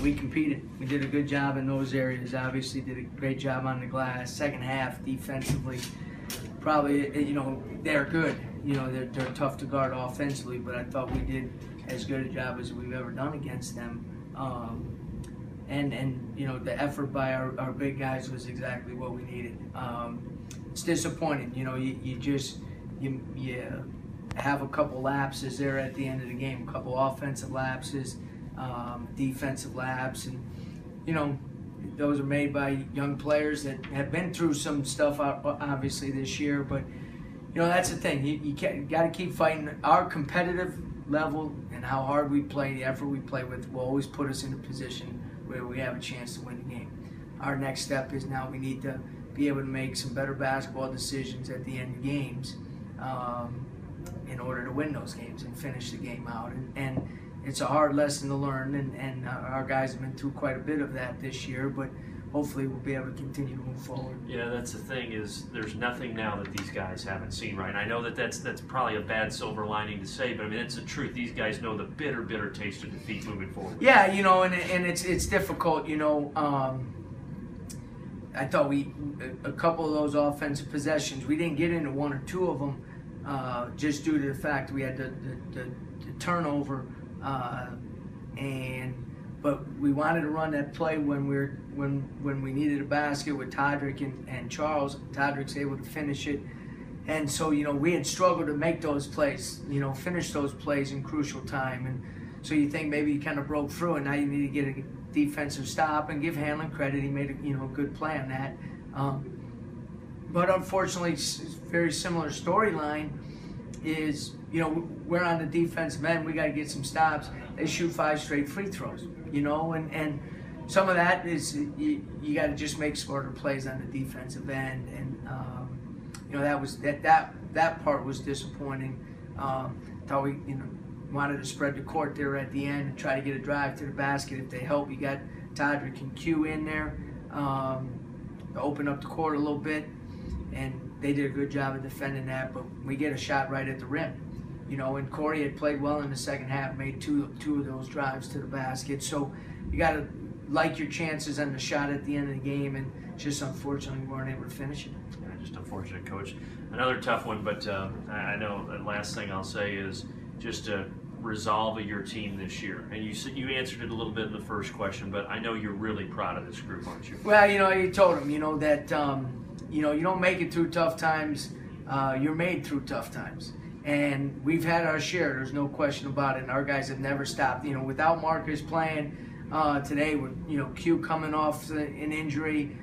we competed. We did a good job in those areas. Obviously did a great job on the glass. Second half, defensively, probably, they're good. They're tough to guard offensively, but I thought we did as good a job as we've ever done against them. And the effort by our big guys was exactly what we needed. It's disappointing. You have a couple lapses there at the end of the game, a couple offensive lapses, defensive lapse, and those are made by young players that have been through some stuff obviously this year. But that's the thing. You got to keep fighting. Our competitive level and how hard we play, the effort we play with, will always put us in a position where we have a chance to win the game. Our next step is now we need to be able to make some better basketball decisions at the end of games in order to win those games and finish the game out. And it's a hard lesson to learn, and our guys have been through quite a bit of that this year, but hopefully we'll be able to continue to move forward. Yeah, that's the thing, is there's nothing now that these guys haven't seen, right? And I know that's probably a bad silver lining to say, but I mean, it's the truth. These guys know the bitter taste of defeat moving forward. Yeah, and it's difficult, I thought a couple of those offensive possessions, we didn't get into one or two of them just due to the fact we had the turnover, but we wanted to run that play when we needed a basket with Todrick and Charles. Todrick's able to finish it, and so we had struggled to make those plays, finish those plays in crucial time, and so you think maybe you kind of broke through, and now you need to get a defensive stop, and give Hanlon credit. He made a good play on that. But unfortunately, very similar storyline is, we're on the defensive end. We got to get some stops. They shoot 5 straight free throws, and some of that is you got to just make smarter plays on the defensive end. And that part was disappointing. Thought we wanted to spread the court there at the end and try to get a drive to the basket. If they help, you got Todrick and Q in there to open up the court a little bit, and they did a good job of defending that. But we get a shot right at the rim, and Corey had played well in the second half, made two of those drives to the basket. So you got to like your chances on the shot at the end of the game, and just unfortunately we weren't able to finish it. Yeah, just unfortunate, Coach. Another tough one, but I know the last thing I'll say is just a resolve of your team this year. And you answered it a little bit in the first question, but I know you're really proud of this group, aren't you? Well, you told them, that you don't make it through tough times. You're made through tough times. And we've had our share, there's no question about it. And our guys have never stopped. Without Marcus playing today, with Q coming off an injury,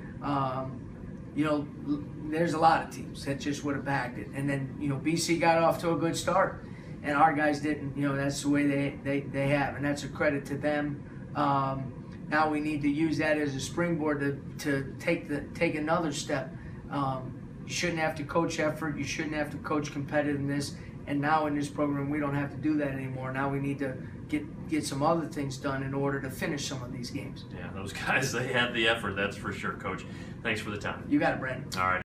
there's a lot of teams that just would have backed it. And then BC got off to a good start, and our guys didn't. That's the way they have, and that's a credit to them. Now we need to use that as a springboard to take another step. You shouldn't have to coach effort. You shouldn't have to coach competitiveness. And now in this program, we don't have to do that anymore. Now we need to get some other things done in order to finish some of these games. Yeah, those guys, they had the effort, that's for sure, Coach. Thanks for the time. You got it, Brandon. All right.